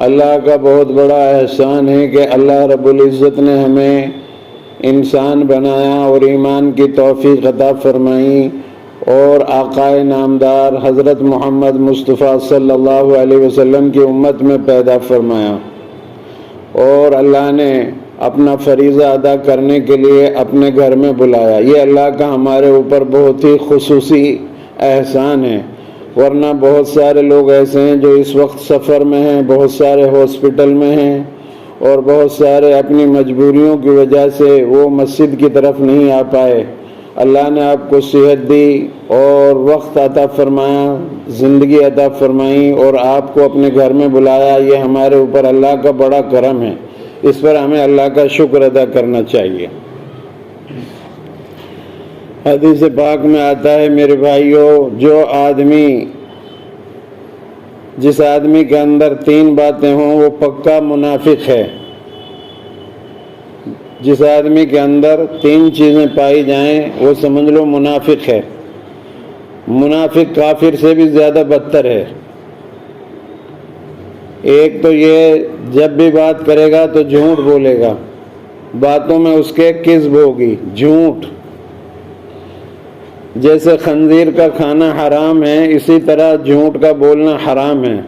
اللہ کا بہت بڑا احسان ہے کہ اللہ رب العزت نے ہمیں انسان بنایا اور ایمان کی توفیق عطا فرمائی اور آقائے نامدار حضرت محمد مصطفیٰ صلی اللہ علیہ وسلم کی امت میں پیدا فرمایا، اور اللہ نے اپنا فریضہ ادا کرنے کے لیے اپنے گھر میں بلایا۔ یہ اللہ کا ہمارے اوپر بہت ہی خصوصی احسان ہے، ورنہ بہت سارے لوگ ایسے ہیں جو اس وقت سفر میں ہیں، بہت سارے ہاسپٹل میں ہیں، اور بہت سارے اپنی مجبوریوں کی وجہ سے وہ مسجد کی طرف نہیں آ پائے۔ اللہ نے آپ کو صحت دی اور وقت عطا فرمایا، زندگی عطا فرمائی اور آپ کو اپنے گھر میں بلایا۔ یہ ہمارے اوپر اللہ کا بڑا کرم ہے، اس پر ہمیں اللہ کا شکر ادا کرنا چاہیے۔ حدیث پاک میں آتا ہے میرے بھائیوں، جس آدمی کے اندر 3 باتیں ہوں وہ پکا منافق ہے۔ جس آدمی کے اندر 3 چیزیں پائی جائیں وہ سمجھ لو منافق ہے۔ منافق کافر سے بھی زیادہ بدتر ہے۔ ایک تو یہ جب بھی بات کرے گا تو جھوٹ بولے گا، باتوں میں اس کے کذب ہوگی، جھوٹ۔ جیسے خنزیر کا کھانا حرام ہے، اسی طرح جھوٹ کا بولنا حرام ہے۔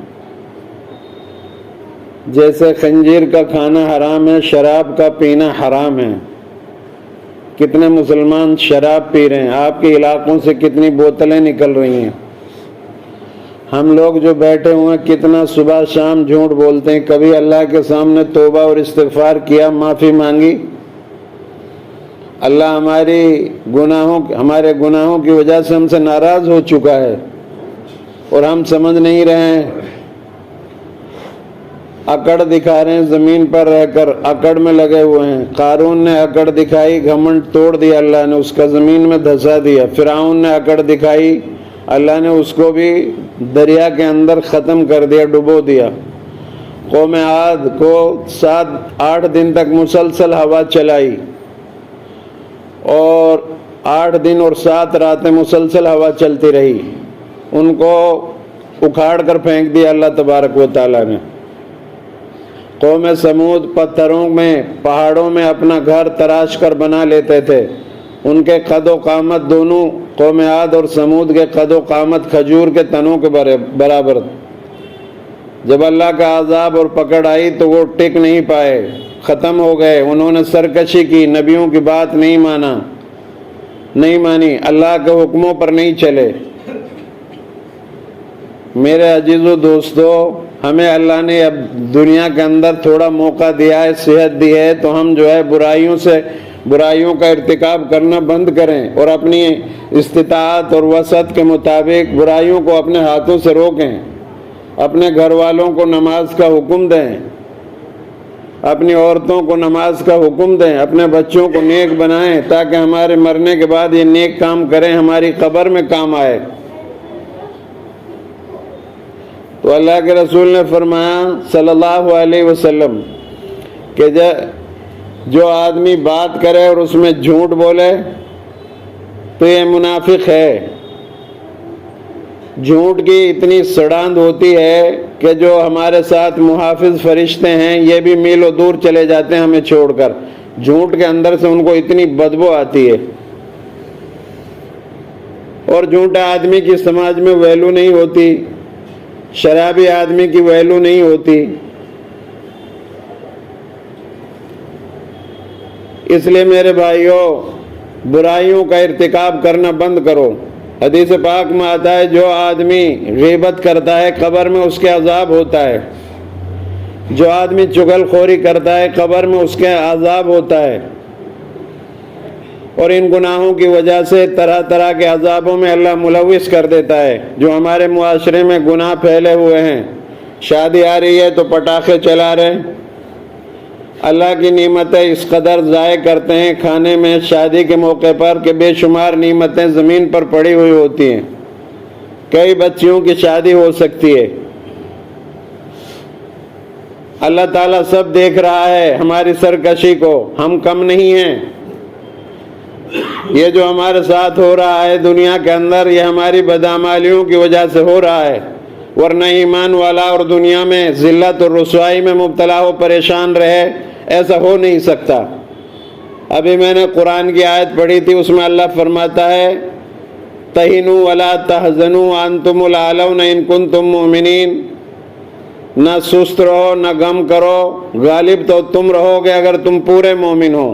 جیسے خنزیر کا کھانا حرام ہے، شراب کا پینا حرام ہے۔ کتنے مسلمان شراب پی رہے ہیں، آپ کے علاقوں سے کتنی بوتلیں نکل رہی ہیں۔ ہم لوگ جو بیٹھے ہوئے ہیں کتنا صبح شام جھوٹ بولتے ہیں، کبھی اللہ کے سامنے توبہ اور استغفار کیا، معافی مانگی؟ اللہ ہمارے گناہوں کی وجہ سے ہم سے ناراض ہو چکا ہے اور ہم سمجھ نہیں رہے ہیں۔ اکڑ دکھا رہے ہیں، زمین پر رہ کر اکڑ میں لگے ہوئے ہیں۔ قارون نے اکڑ دکھائی، گھمنڈ توڑ دیا، اللہ نے اس کا زمین میں دھسا دیا۔ فرعون نے اکڑ دکھائی، اللہ نے اس کو بھی دریا کے اندر ختم کر دیا، ڈبو دیا۔ قوم عاد کو 7-8 دن تک مسلسل ہوا چلائی، اور 8 دن اور 7 راتیں مسلسل ہوا چلتی رہی، ان کو اکھاڑ کر پھینک دیا اللہ تبارک و تعالیٰ نے۔ قوم سمود پتھروں میں، پہاڑوں میں اپنا گھر تراش کر بنا لیتے تھے۔ ان کے قد و قامت دونوں، قوم عاد اور سمود کے قد و قامت کھجور کے تنوں کے برابر۔ جب اللہ کا عذاب اور پکڑ آئی تو وہ ٹک نہیں پائے، ختم ہو گئے۔ انہوں نے سرکشی کی، نبیوں کی بات نہیں مانی، اللہ کے حکموں پر نہیں چلے۔ میرے عزیز و دوستو، ہمیں اللہ نے اب دنیا کے اندر تھوڑا موقع دیا ہے، صحت دی ہے، تو ہم جو ہے برائیوں کا ارتکاب کرنا بند کریں اور اپنی استطاعت اور وسعت کے مطابق برائیوں کو اپنے ہاتھوں سے روکیں۔ اپنے گھر والوں کو نماز کا حکم دیں، اپنی عورتوں کو نماز کا حکم دیں، اپنے بچوں کو نیک بنائیں تاکہ ہمارے مرنے کے بعد یہ نیک کام کریں، ہماری قبر میں کام آئے۔ تو اللہ کے رسول نے فرمایا صلی اللہ علیہ وسلم کہ جو آدمی بات کرے اور اس میں جھوٹ بولے تو یہ منافق ہے۔ جھوٹ کی اتنی سڑاند ہوتی ہے کہ جو ہمارے ساتھ محافظ فرشتے ہیں یہ بھی میلوں دور چلے جاتے ہیں ہمیں چھوڑ کر۔ جھوٹ کے اندر سے ان کو اتنی بدبو آتی ہے، اور جھوٹا آدمی کی سماج میں ویلو نہیں ہوتی، شرابی آدمی کی ویلو نہیں ہوتی۔ اس لیے میرے بھائیوں، برائیوں کا ارتکاب کرنا بند کرو۔ حدیث پاک میں آتا ہے جو آدمی غیبت کرتا ہے قبر میں اس کے عذاب ہوتا ہے، جو آدمی چغل خوری کرتا ہے قبر میں اس کے عذاب ہوتا ہے، اور ان گناہوں کی وجہ سے طرح طرح کے عذابوں میں اللہ ملوث کر دیتا ہے۔ جو ہمارے معاشرے میں گناہ پھیلے ہوئے ہیں، شادی آ رہی ہے تو پٹاخے چلا رہے، اللہ کی نعمتیں اس قدر ضائع کرتے ہیں کھانے میں شادی کے موقع پر کہ بے شمار نعمتیں زمین پر پڑی ہوئی ہوتی ہیں، کئی بچیوں کی شادی ہو سکتی ہے۔ اللہ تعالیٰ سب دیکھ رہا ہے ہماری سرکشی کو، ہم کم نہیں ہیں۔ یہ جو ہمارے ساتھ ہو رہا ہے دنیا کے اندر، یہ ہماری بدعمالیوں کی وجہ سے ہو رہا ہے۔ ورنہ ایمان والا اور دنیا میں ذلت اور رسوائی میں مبتلا ہو پریشان رہے، ایسا ہو نہیں سکتا۔ ابھی میں نے قرآن کی آیت پڑھی تھی، اس میں اللہ فرماتا ہے تہنوا ولا تحزنوا وانتم الاعلون ان کنتم مؤمنین، نہ سست رہو نہ غم کرو، غالب تو تم رہو گے اگر تم پورے مومن ہو۔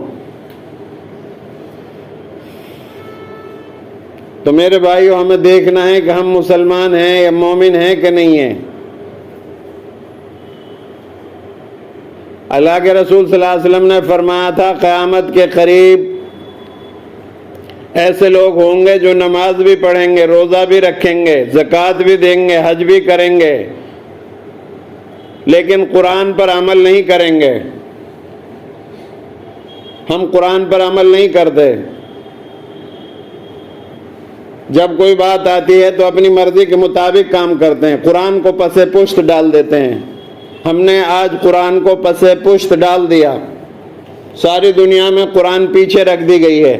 تو میرے بھائیو، ہمیں دیکھنا ہے کہ ہم مسلمان ہیں یا مومن ہیں کہ نہیں ہیں۔ اللہ کے رسول صلی اللہ علیہ وسلم نے فرمایا تھا قیامت کے قریب ایسے لوگ ہوں گے جو نماز بھی پڑھیں گے، روزہ بھی رکھیں گے، زکوٰۃ بھی دیں گے، حج بھی کریں گے، لیکن قرآن پر عمل نہیں کریں گے۔ ہم قرآن پر عمل نہیں کرتے۔ جب کوئی بات آتی ہے تو اپنی مرضی کے مطابق کام کرتے ہیں، قرآن کو پس پشت ڈال دیتے ہیں۔ ہم نے آج قرآن کو پس پشت ڈال دیا، ساری دنیا میں قرآن پیچھے رکھ دی گئی ہے۔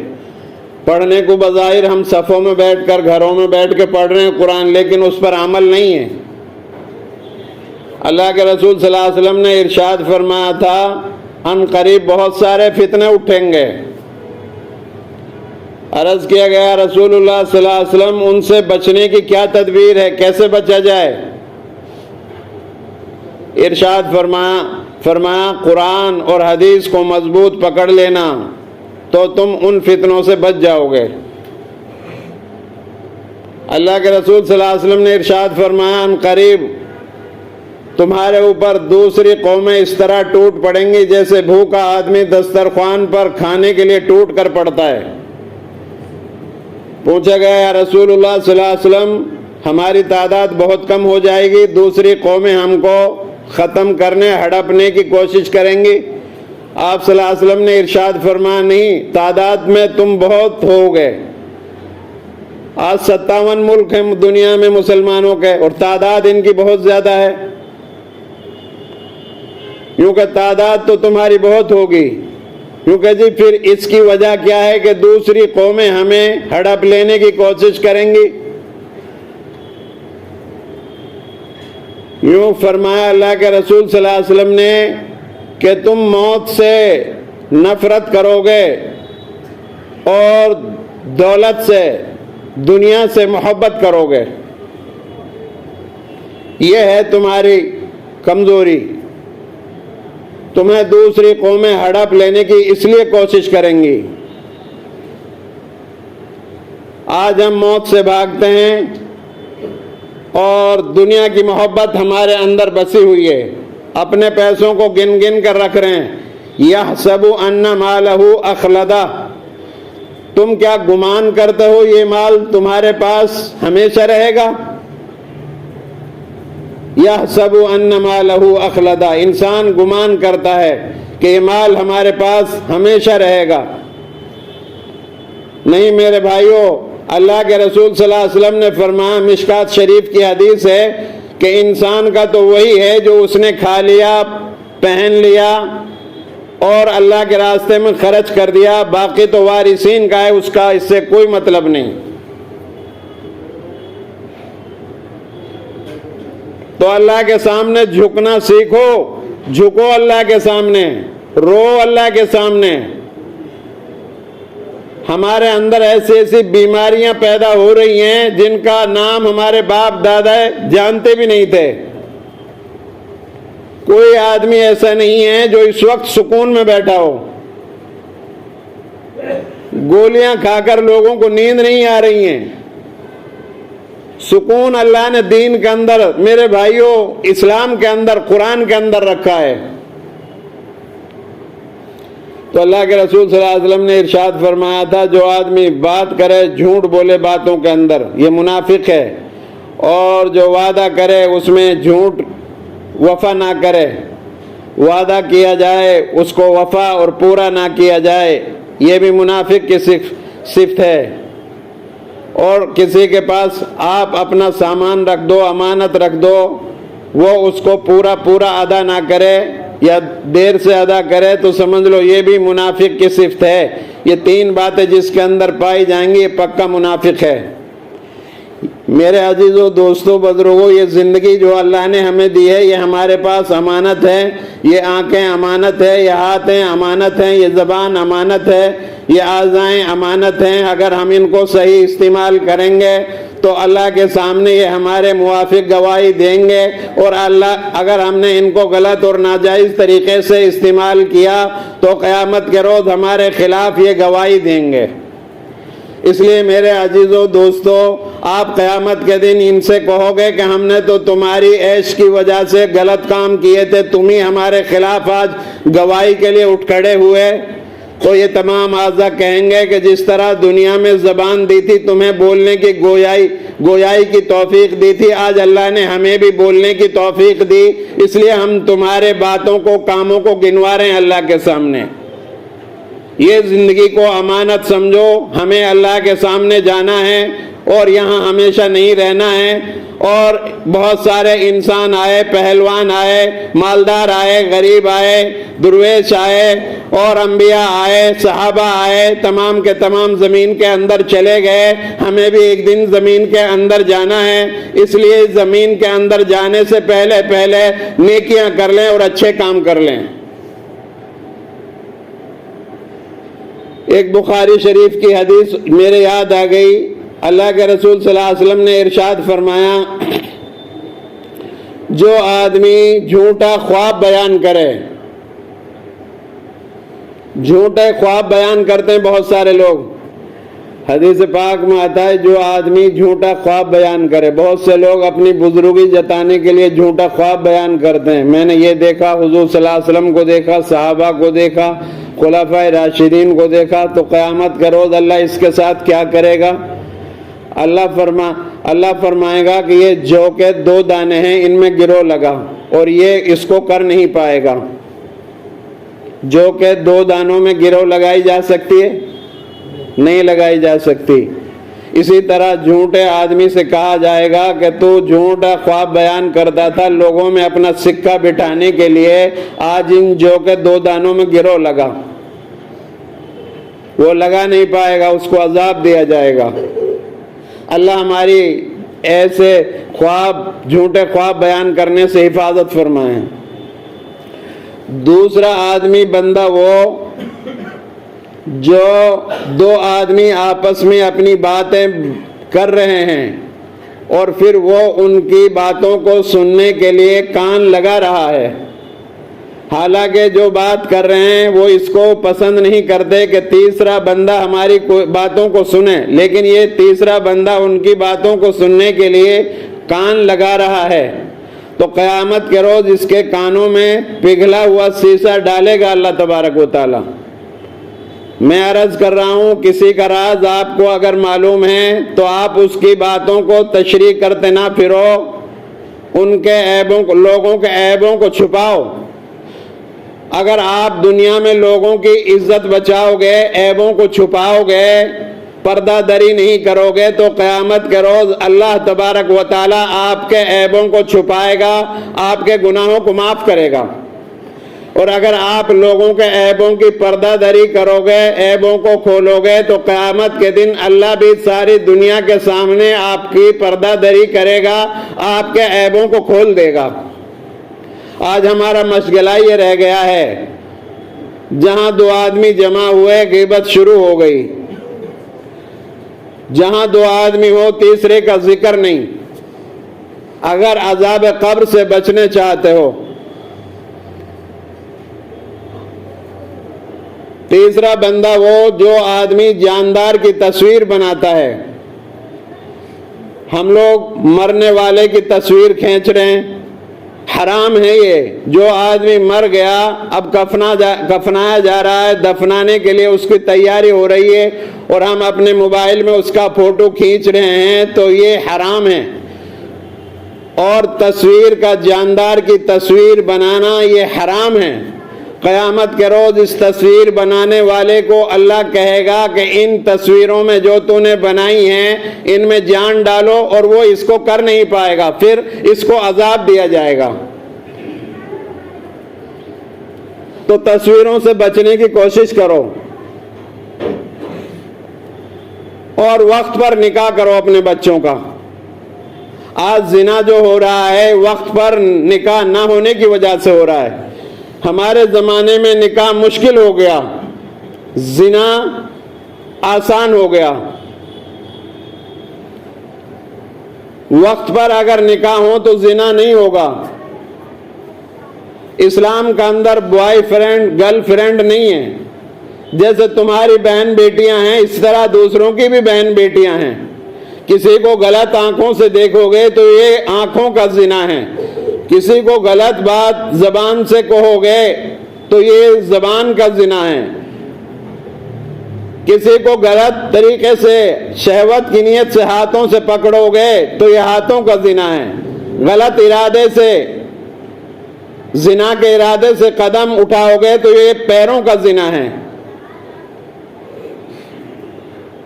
پڑھنے کو بظاہر ہم صفوں میں بیٹھ کر گھروں میں بیٹھ کے پڑھ رہے ہیں قرآن، لیکن اس پر عمل نہیں ہے۔ اللہ کے رسول صلی اللہ علیہ وسلم نے ارشاد فرمایا تھا ان قریب بہت سارے فتنے اٹھیں گے۔ عرض کیا گیا رسول اللہ صلی اللہ علیہ وسلم ان سے بچنے کی کیا تدبیر ہے، کیسے بچا جائے؟ ارشاد فرمایا قرآن اور حدیث کو مضبوط پکڑ لینا تو تم ان فتنوں سے بچ جاؤ گے۔ اللہ کے رسول صلی اللہ علیہ وسلم نے ارشاد فرمایا ان قریب تمہارے اوپر دوسری قومیں اس طرح ٹوٹ پڑیں گی جیسے بھوکا آدمی دسترخوان پر کھانے کے لیے ٹوٹ کر پڑتا ہے۔ پوچھا گیا یا رسول اللہ صلی اللہ علیہ وسلم ہماری تعداد بہت کم ہو جائے گی، دوسری قومیں ہم کو ختم کرنے ہڑپنے کی کوشش کریں گی؟ آپ صلی اللہ علیہ وسلم نے ارشاد فرمایا نہیں، تعداد میں تم بہت ہوگے۔ آج 57 ملک ہیں دنیا میں مسلمانوں کے، اور تعداد ان کی بہت زیادہ ہے، کیونکہ تعداد تو تمہاری بہت ہوگی، کیونکہ جی پھر اس کی وجہ کیا ہے کہ دوسری قومیں ہمیں ہڑپ لینے کی کوشش کریں گی۔ یوں فرمایا اللہ کے رسول صلی اللہ علیہ وسلم نے کہ تم موت سے نفرت کرو گے اور دولت سے، دنیا سے محبت کرو گے، یہ ہے تمہاری کمزوری۔ تمہیں دوسری قومیں ہڑپ لینے کی اس لیے کوشش کریں گی۔ آج ہم موت سے بھاگتے ہیں اور دنیا کی محبت ہمارے اندر بسی ہوئی ہے، اپنے پیسوں کو گن گن کر رکھ رہے ہیں۔ یحسب ان مالہ اخلدہ، تم کیا گمان کرتے ہو یہ مال تمہارے پاس ہمیشہ رہے گا؟ یحسب ان مالہ اخلدہ، انسان گمان کرتا ہے کہ یہ مال ہمارے پاس ہمیشہ رہے گا۔ نہیں میرے بھائیوں، اللہ کے رسول صلی اللہ علیہ وسلم نے فرمایا، مشکات شریف کی حدیث ہے کہ انسان کا تو وہی ہے جو اس نے کھا لیا، پہن لیا اور اللہ کے راستے میں خرچ کر دیا، باقی تو وارثین کا ہے، اس کا اس سے کوئی مطلب نہیں۔ تو اللہ کے سامنے جھکنا سیکھو، جھکو اللہ کے سامنے، رو اللہ کے سامنے۔ ہمارے اندر ایسی ایسی بیماریاں پیدا ہو رہی ہیں جن کا نام ہمارے باپ دادا جانتے بھی نہیں تھے۔ کوئی آدمی ایسا نہیں ہے جو اس وقت سکون میں بیٹھا ہو۔ گولیاں کھا کر لوگوں کو نیند نہیں آ رہی ہیں۔ سکون اللہ نے دین کے اندر، میرے بھائیوں، اسلام کے اندر، قرآن کے اندر رکھا ہے۔ تو اللہ کے رسول صلی اللہ علیہ وسلم نے ارشاد فرمایا تھا جو آدمی بات کرے، جھوٹ بولے باتوں کے اندر، یہ منافق ہے، اور جو وعدہ کرے اس میں جھوٹ، وفا نہ کرے، وعدہ کیا جائے اس کو وفا اور پورا نہ کیا جائے، یہ بھی منافق کی صفت ہے۔ اور کسی کے پاس آپ اپنا سامان رکھ دو، امانت رکھ دو، وہ اس کو پورا ادا نہ کرے یا دیر سے ادا کرے تو سمجھ لو یہ بھی منافق کی صفت ہے۔ یہ تین باتیں جس کے اندر پائی جائیں گی یہ پکا منافق ہے۔ میرے عزیزوں دوستوں بزرگوں، یہ زندگی جو اللہ نے ہمیں دی ہے یہ ہمارے پاس امانت ہے. یہ آنکھیں امانت ہے، یہ ہاتھیں امانت ہیں، یہ زبان امانت ہے، یہ اعضائیں امانت ہیں. اگر ہم ان کو صحیح استعمال کریں گے تو اللہ کے سامنے یہ ہمارے موافق گواہی دیں گے، اور اگر ہم نے ان کو غلط اور ناجائز طریقے سے استعمال کیا تو قیامت کے روز ہمارے خلاف یہ گواہی دیں گے. اس لیے میرے عزیزوں دوستوں، آپ قیامت کے دن ان سے کہو گے کہ ہم نے تو تمہاری عیش کی وجہ سے غلط کام کیے تھے، تم ہی ہمارے خلاف آج گواہی کے لیے اٹھ کھڑے ہوئے. تو یہ تمام اعضاء کہیں گے کہ جس طرح دنیا میں زبان دی تھی تمہیں بولنے کی گویائی کی توفیق دی تھی، آج اللہ نے ہمیں بھی بولنے کی توفیق دی، اس لیے ہم تمہارے باتوں کو کاموں کو گنوا رہے ہیں اللہ کے سامنے. یہ زندگی کو امانت سمجھو، ہمیں اللہ کے سامنے جانا ہے اور یہاں ہمیشہ نہیں رہنا ہے. اور بہت سارے انسان آئے، پہلوان آئے، مالدار آئے، غریب آئے، درویش آئے، اور انبیاء آئے، صحابہ آئے، تمام کے تمام زمین کے اندر چلے گئے. ہمیں بھی ایک دن زمین کے اندر جانا ہے، اس لیے زمین کے اندر جانے سے پہلے نیکیاں کر لیں اور اچھے کام کر لیں. ایک بخاری شریف کی حدیث میرے یاد آ گئی. اللہ کے رسول صلی اللہ علیہ وسلم نے ارشاد فرمایا، جو آدمی جھوٹا خواب بیان کرے، جھوٹے خواب بیان کرتے ہیں بہت سارے لوگ، حدیث پاک میں آتا ہے جو آدمی جھوٹا خواب بیان کرے. بہت سے لوگ اپنی بزرگی جتانے کے لیے جھوٹا خواب بیان کرتے ہیں. میں نے یہ دیکھا، حضور صلی اللہ علیہ وسلم کو دیکھا، صحابہ کو دیکھا، خلفائے راشدین کو دیکھا. تو قیامت کے روز اللہ اس کے ساتھ کیا کرے گا؟ اللہ فرمائے گا کہ یہ جو کے 2 دانے ہیں ان میں گرو لگا اور یہ اس کو کر نہیں پائے گا. جو کہ 2 دانوں میں گرو لگائی جا سکتی ہے؟ نہیں لگائی جا سکتی. اسی طرح جھوٹے آدمی سے کہا جائے گا کہ تو جھوٹا خواب بیان کرتا تھا لوگوں میں اپنا سکہ بٹھانے کے لیے، آج ان جو کے 2 دانوں میں گرو لگا. وہ لگا نہیں پائے گا، اس کو عذاب دیا جائے گا. اللہ ہماری ایسے جھوٹے خواب بیان کرنے سے حفاظت فرمائے. دوسرا آدمی بندہ وہ جو 2 آدمی آپس میں اپنی باتیں کر رہے ہیں اور پھر وہ ان کی باتوں کو سننے کے لیے کان لگا رہا ہے، حالانکہ جو بات کر رہے ہیں وہ اس کو پسند نہیں کرتے کہ تیسرا بندہ ہماری باتوں کو سنے، لیکن یہ تیسرا بندہ ان کی باتوں کو سننے کے لیے کان لگا رہا ہے. تو قیامت کے روز اس کے کانوں میں پگھلا ہوا سیسا ڈالے گا اللہ تبارک و تعالی. میں عرض کر رہا ہوں، کسی کا راز آپ کو اگر معلوم ہے تو آپ اس کی باتوں کو تشریح کرتے نہ پھرو، ان کے عیبوں کو، لوگوں کے عیبوں کو چھپاؤ. اگر آپ دنیا میں لوگوں کی عزت بچاؤ گے، عیبوں کو چھپاؤ گے، پردہ دری نہیں کرو گے، تو قیامت کے روز اللہ تبارک و تعالی آپ کے عیبوں کو چھپائے گا، آپ کے گناہوں کو معاف کرے گا. اور اگر آپ لوگوں کے عیبوں کی پردہ دری کرو گے، عیبوں کو کھولو گے، تو قیامت کے دن اللہ بھی ساری دنیا کے سامنے آپ کی پردہ دری کرے گا، آپ کے عیبوں کو کھول دے گا. آج ہمارا مشغلہ یہ رہ گیا ہے، جہاں 2 آدمی جمع ہوئے غیبت شروع ہو گئی، جہاں 2 آدمی ہو تیسرے کا ذکر نہیں. اگر عذاب قبر سے بچنے چاہتے ہو، تیسرا بندہ وہ جو آدمی جاندار کی تصویر بناتا ہے. ہم لوگ مرنے والے کی تصویر کھینچ رہے ہیں، حرام ہے یہ. جو آدمی مر گیا اب کفنایا جا رہا ہے، دفنانے کے لیے اس کی تیاری ہو رہی ہے اور ہم اپنے موبائل میں اس کا فوٹو کھینچ رہے ہیں، تو یہ حرام ہے. اور تصویر کا، جاندار کی تصویر بنانا یہ حرام ہے. قیامت کے روز اس تصویر بنانے والے کو اللہ کہے گا کہ ان تصویروں میں جو تو نے بنائی ہیں ان میں جان ڈالو، اور وہ اس کو کر نہیں پائے گا، پھر اس کو عذاب دیا جائے گا. تو تصویروں سے بچنے کی کوشش کرو اور وقت پر نکاح کرو اپنے بچوں کا. آج زنا جو ہو رہا ہے وقت پر نکاح نہ ہونے کی وجہ سے ہو رہا ہے۔ ہمارے زمانے میں نکاح مشکل ہو گیا، زنا آسان ہو گیا۔ وقت پر اگر نکاح ہو تو زنا نہیں ہوگا۔ اسلام کا اندر بوائے فرینڈ گرل فرینڈ نہیں ہے۔ جیسے تمہاری بہن بیٹیاں ہیں اس طرح دوسروں کی بھی بہن بیٹیاں ہیں۔ کسی کو غلط آنکھوں سے دیکھو گے تو یہ آنکھوں کا زنا ہے، کسی کو غلط بات زبان سے کہو گے تو یہ زبان کا زنا ہے، کسی کو غلط طریقے سے شہوت کی نیت سے ہاتھوں سے پکڑو گے تو یہ ہاتھوں کا زنا ہے، غلط ارادے سے زنا کے ارادے سے قدم اٹھاؤ گے تو یہ پیروں کا زنا ہے،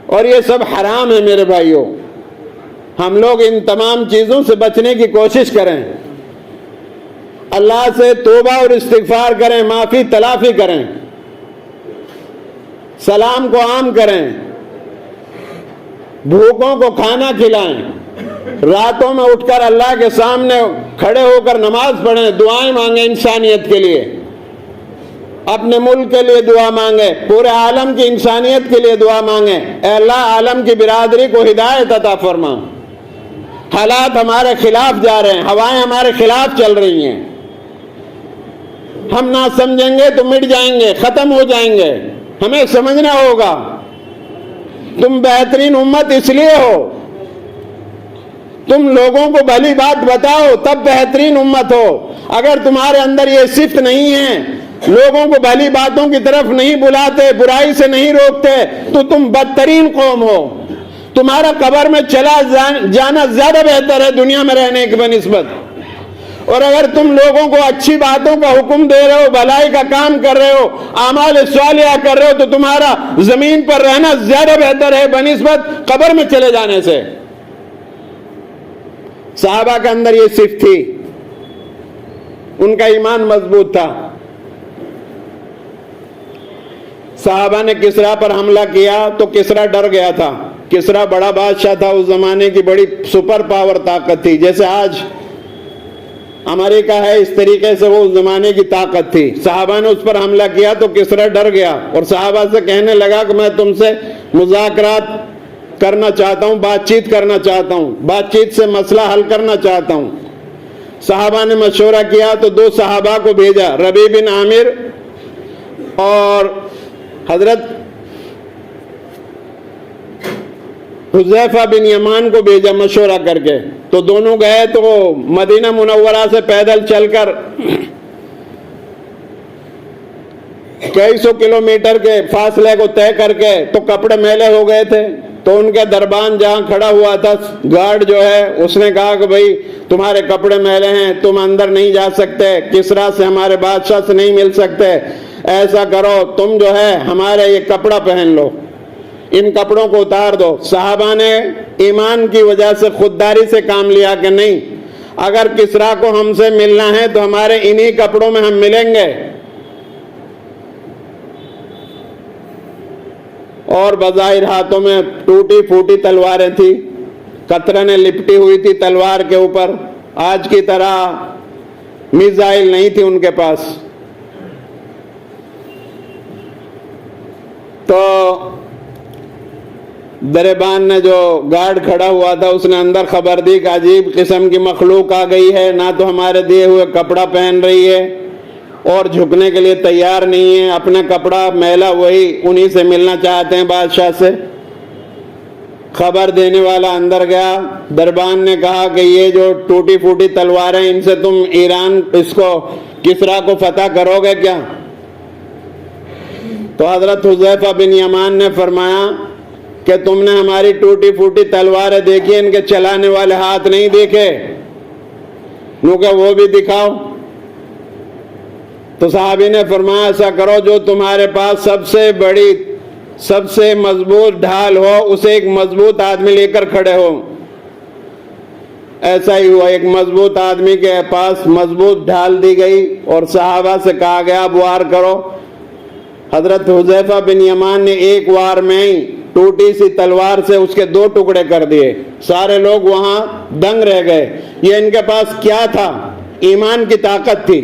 اور یہ سب حرام ہے میرے بھائیوں۔ ہم لوگ ان تمام چیزوں سے بچنے کی کوشش کریں، اللہ سے توبہ اور استغفار کریں، معافی تلافی کریں، سلام کو عام کریں، بھوکوں کو کھانا کھلائیں، راتوں میں اٹھ کر اللہ کے سامنے کھڑے ہو کر نماز پڑھیں، دعائیں مانگیں انسانیت کے لیے، اپنے ملک کے لیے دعا مانگیں، پورے عالم کی انسانیت کے لیے دعا مانگیں، اے اللہ عالم کی برادری کو ہدایت عطا فرما۔ حالات ہمارے خلاف جا رہے ہیں، ہوائیں ہمارے خلاف چل رہی ہیں، ہم نہ سمجھیں گے تو مٹ جائیں گے، ختم ہو جائیں گے۔ ہمیں سمجھنا ہوگا تم بہترین امت اس لیے ہو، تم لوگوں کو بھلی بات بتاؤ تب بہترین امت ہو۔ اگر تمہارے اندر یہ صفت نہیں ہے، لوگوں کو بھلی باتوں کی طرف نہیں بلاتے، برائی سے نہیں روکتے، تو تم بدترین قوم ہو۔ تمہارا قبر میں چلا جانا زیادہ بہتر ہے دنیا میں رہنے کی بنسبت۔ اور اگر تم لوگوں کو اچھی باتوں کا حکم دے رہے ہو، بھلائی کا کام کر رہے ہو، اعمال صالحہ کر رہے ہو، تو تمہارا زمین پر رہنا زیادہ بہتر ہے بنسبت قبر میں چلے جانے سے۔ صحابہ کے اندر یہ صفت تھی، ان کا ایمان مضبوط تھا۔ صحابہ نے کسرا پر حملہ کیا تو کسرا ڈر گیا تھا۔ کسرا بڑا بادشاہ تھا، اس زمانے کی بڑی سپر پاور طاقت تھی، جیسے آج امریکہ ہے اس طریقے سے وہ اس زمانے کی طاقت تھی۔ صحابہ نے اس پر حملہ کیا تو کسرا ڈر گیا اور صحابہ سے کہنے لگا کہ میں تم سے مذاکرات کرنا چاہتا ہوں، بات چیت کرنا چاہتا ہوں، بات چیت سے مسئلہ حل کرنا چاہتا ہوں۔ صحابہ نے مشورہ کیا تو دو صحابہ کو بھیجا، ربیع بن عامر اور حضرت حذیفہ بن یمان کو بھیجا مشورہ کر کے۔ تو دونوں گئے تو مدینہ منورہ سے پیدل چل کر کئی سو کلومیٹر کے فاصلے کو طے کر کے تو کپڑے میلے ہو گئے تھے۔ تو ان کے دربان جہاں کھڑا ہوا تھا گارڈ جو ہے، اس نے کہا کہ بھائی تمہارے کپڑے میلے ہیں، تم اندر نہیں جا سکتے، کسرا سے ہمارے بادشاہ سے نہیں مل سکتے، ایسا کرو تم جو ہے ہمارے یہ کپڑا پہن لو، ان کپڑوں کو اتار دو۔ صحابہ نے ایمان کی وجہ سے خودداری سے کام لیا کہ نہیں، اگر کسرا کو ہم سے ملنا ہے تو ہمارے انہی کپڑوں میں ہم ملیں گے۔ اور بظاہر ہاتھوں میں ٹوٹی پھوٹی تلواریں تھی، قطرنیں لپٹی ہوئی تھی تلوار کے اوپر، آج کی طرح میزائل نہیں تھی ان کے پاس۔ تو دربان نے جو گارڈ کھڑا ہوا تھا اس نے اندر خبر دی کہ عجیب قسم کی مخلوق آ گئی ہے، نہ تو ہمارے دیے ہوئے کپڑا پہن رہی ہے اور جھکنے کے لیے تیار نہیں ہے، اپنا کپڑا میلا وہی انہی سے ملنا چاہتے ہیں بادشاہ سے۔ خبر دینے والا اندر گیا، دربان نے کہا کہ یہ جو ٹوٹی پھوٹی تلواریں ان سے تم ایران اس کو کسرا کو فتح کرو گے کیا؟ تو حضرت حذیفہ بن یمان نے فرمایا کہ تم نے ہماری ٹوٹی پھوٹی تلواریں دیکھی، ان کے چلانے والے ہاتھ نہیں دیکھے، کیونکہ وہ بھی دکھاؤ۔ تو صحابی نے فرمایا ایسا کرو جو تمہارے پاس سب سے بڑی سب سے مضبوط ڈھال ہو اسے ایک مضبوط آدمی لے کر کھڑے ہو۔ ایسا ہی ہوا، ایک مضبوط آدمی کے پاس مضبوط ڈھال دی گئی اور صحابہ سے کہا گیا اب وار کرو۔ حضرت حذیفہ بن یمان نے ایک وار میں ہی ٹوٹی سی تلوار سے اس کے 2 ٹکڑے کر دیے. سارے لوگ وہاں دنگ رہ گئے. یہ ان کے پاس کیا تھا؟ ایمان کی طاقت تھی.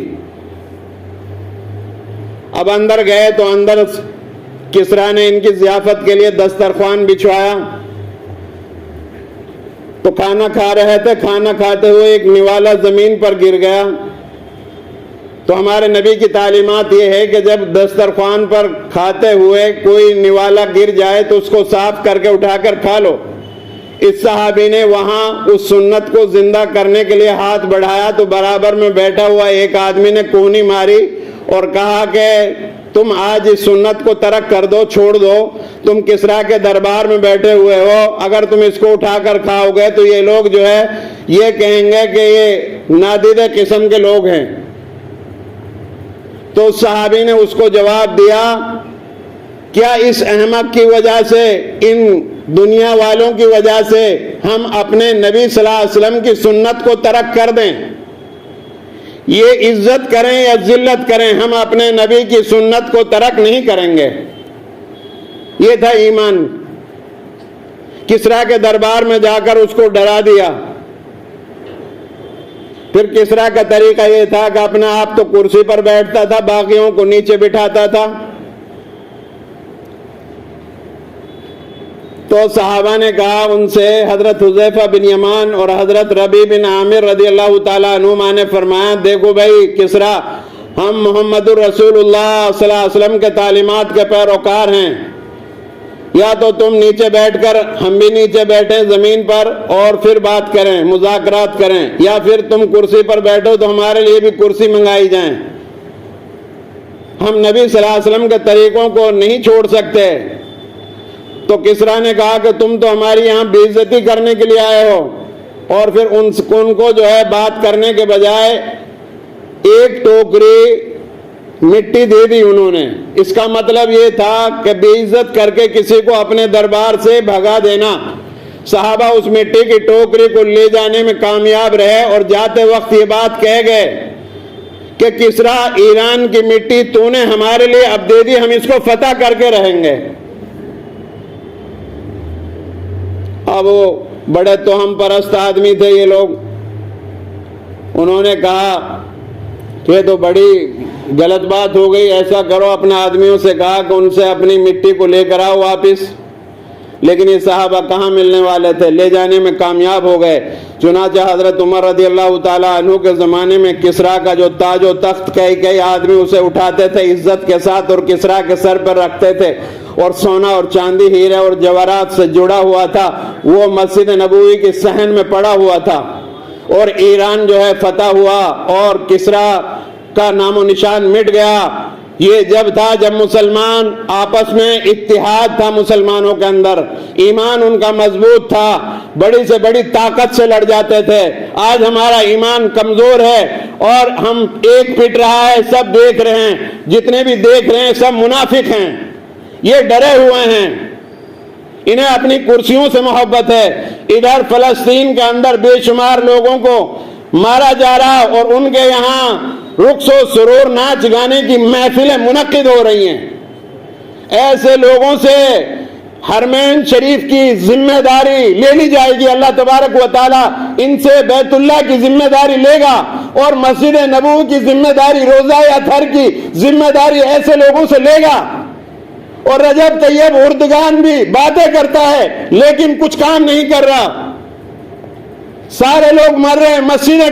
اب اندر گئے تو اندر کسریٰ نے ان کی ضیافت کے لیے دسترخوان بچھوایا. تو کھانا کھا رہے تھے. کھانا کھاتے ہوئے ایک نوالا زمین پر گر گیا. تو ہمارے نبی کی تعلیمات یہ ہے کہ جب دسترخوان پر کھاتے ہوئے کوئی نوالا گر جائے تو اس کو صاف کر کے اٹھا کر کھا لو. اس صحابی نے وہاں اس سنت کو زندہ کرنے کے لیے ہاتھ بڑھایا تو برابر میں بیٹھا ہوا ایک آدمی نے کونی ماری اور کہا کہ تم آج اس سنت کو ترک کر دو، چھوڑ دو. تم کسریٰ کے دربار میں بیٹھے ہوئے ہو، اگر تم اس کو اٹھا کر کھاؤ گے تو یہ لوگ جو ہے یہ کہیں گے کہ یہ نادیدہ قسم کے لوگ ہیں. تو اس صحابی نے اس کو جواب دیا، کیا اس احمق کی وجہ سے، ان دنیا والوں کی وجہ سے ہم اپنے نبی صلی اللہ علیہ وسلم کی سنت کو ترک کر دیں؟ یہ عزت کریں یا ذلت کریں، ہم اپنے نبی کی سنت کو ترک نہیں کریں گے. یہ تھا ایمان. کسریٰ کے دربار میں جا کر اس کو ڈرا دیا. پھر کسریٰ کا طریقہ یہ تھا کہ اپنا آپ تو کرسی پر بیٹھتا تھا، باقیوں کو نیچے بٹھاتا تھا. تو صحابہ نے کہا ان سے، حضرت حذیفہ بن یمان اور حضرت ربیع بن عامر رضی اللہ تعالیٰ عنہما نے فرمایا، دیکھو بھائی کسریٰ، ہم محمد الرسول اللہ صلی اللہ علیہ وسلم کے تعلیمات کے پیروکار ہیں. یا تو تم نیچے بیٹھ کر، ہم بھی نیچے بیٹھیں زمین پر اور پھر بات کریں، مذاکرات کریں، یا پھر تم کرسی پر بیٹھو تو ہمارے لیے بھی کرسی منگائی جائیں. ہم نبی صلی اللہ علیہ وسلم کے طریقوں کو نہیں چھوڑ سکتے. تو کسریٰ نے کہا کہ تم تو ہماری یہاں بے عزتی کرنے کے لیے آئے ہو. اور پھر ان کو جو ہے بات کرنے کے بجائے ایک ٹوکری مٹی دے دی انہوں نے. اس کا مطلب یہ تھا کہ بے عزت کر کے کسی کو اپنے دربار سے بھگا دینا. صحابہ اس مٹی کی ٹوکری کو لے جانے میں کامیاب رہے اور جاتے وقت یہ بات کہہ گئے کہ کسریٰ، ایران کی مٹی تو نے ہمارے لیے اب دے دی، ہم اس کو فتح کر کے رہیں گے. اب وہ بڑے توہم پرست آدمی تھے یہ لوگ. انہوں نے کہا کہ یہ تو بڑی غلط بات ہو گئی، ایسا کرو، اپنے آدمیوں سے کہا کہ ان سے اپنی مٹی کو لے کر آؤ واپس. لیکن یہ صحابہ کہاں ملنے والے تھے، لے جانے میں کامیاب ہو گئے. چنانچہ حضرت عمر رضی اللہ تعالیٰ عنہ کے زمانے میں کسریٰ کا جو تاج و تخت کئی آدمی اسے اٹھاتے تھے عزت کے ساتھ اور کسریٰ کے سر پر رکھتے تھے، اور سونا اور چاندی، ہیرے اور جواہرات سے جڑا ہوا تھا. وہ مسجد نبوی کی صحن میں پڑا ہوا تھا. اور ایران جو ہے فتح ہوا اور کسریٰ کا نام و نشان مٹ گیا. یہ جب تھا جب مسلمان آپس میں اتحاد تھا، مسلمانوں کے اندر ایمان ان کا مضبوط تھا، بڑی سے بڑی طاقت سے لڑ جاتے تھے. آج ہمارا ایمان کمزور ہے اور ہم ایک پٹ رہا ہے، سب دیکھ رہے ہیں، جتنے بھی دیکھ رہے ہیں سب منافق ہیں، یہ ڈرے ہوئے ہیں، انہیں اپنی کرسیوں سے محبت ہے. ادھر فلسطین کے اندر بے شمار لوگوں کو مارا جا رہا اور ان کے یہاں رقص و سرور، ناچ گانے کی محفلیں منعقد ہو رہی ہیں. ایسے لوگوں سے حرمین شریف کی ذمہ داری لے لی جائے گی. اللہ تبارک و تعالی ان سے بیت اللہ کی ذمہ داری لے گا اور مسجد نبوی کی ذمہ داری، روضہ اطہر کی ذمہ داری ایسے لوگوں سے لے گا. اور رجب طیب اردگان بھی باتیں کرتا ہے لیکن کچھ کام نہیں کر رہا. سارے لوگ مر رہے ہیں، مسجدیں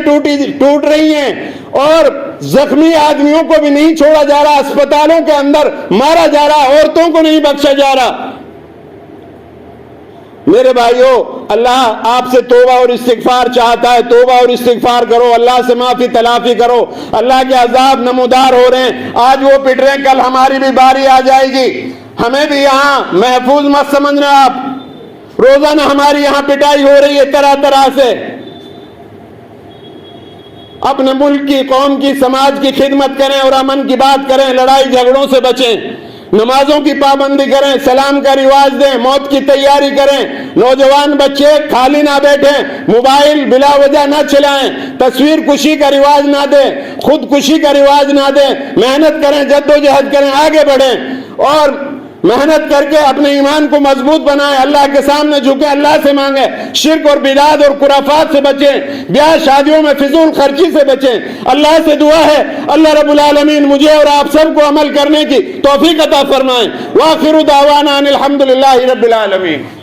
ٹوٹ رہی ہیں اور زخمی آدمیوں کو بھی نہیں چھوڑا جا رہا، اسپتالوں کے اندر مارا جا رہا، عورتوں کو نہیں بخشا جا رہا. میرے بھائیوں، اللہ آپ سے توبہ اور استغفار چاہتا ہے. توبہ اور استغفار کرو، اللہ سے معافی تلافی کرو. اللہ کے عذاب نمودار ہو رہے ہیں، آج وہ پٹ رہے ہیں، کل ہماری بھی باری آ جائے گی. ہمیں بھی یہاں محفوظ مت سمجھنا آپ. روزانہ ہماری یہاں پٹائی ہو رہی ہے طرح طرح سے. اپنے ملک کی، قوم کی، سماج کی خدمت کریں اور امن کی بات کریں، لڑائی جھگڑوں سے بچیں، نمازوں کی پابندی کریں، سلام کا رواج دیں، موت کی تیاری کریں. نوجوان بچے خالی نہ بیٹھیں، موبائل بلا وجہ نہ چلائیں، تصویر کشی کا رواج نہ دیں، خودکشی کا رواج نہ دیں. محنت کریں، جد و جہد کریں، آگے بڑھیں. اور محنت کر کے اپنے ایمان کو مضبوط بنائیں، اللہ کے سامنے جھکے، اللہ سے مانگیں، شرک اور بدعت اور خرافات سے بچیں، بیاہ شادیوں میں فضول خرچی سے بچیں۔ اللہ سے دعا ہے اللہ رب العالمین مجھے اور آپ سب کو عمل کرنے کی توفیق عطا فرمائیں۔ وآخر دعوانا ان الحمدللہ رب العالمین۔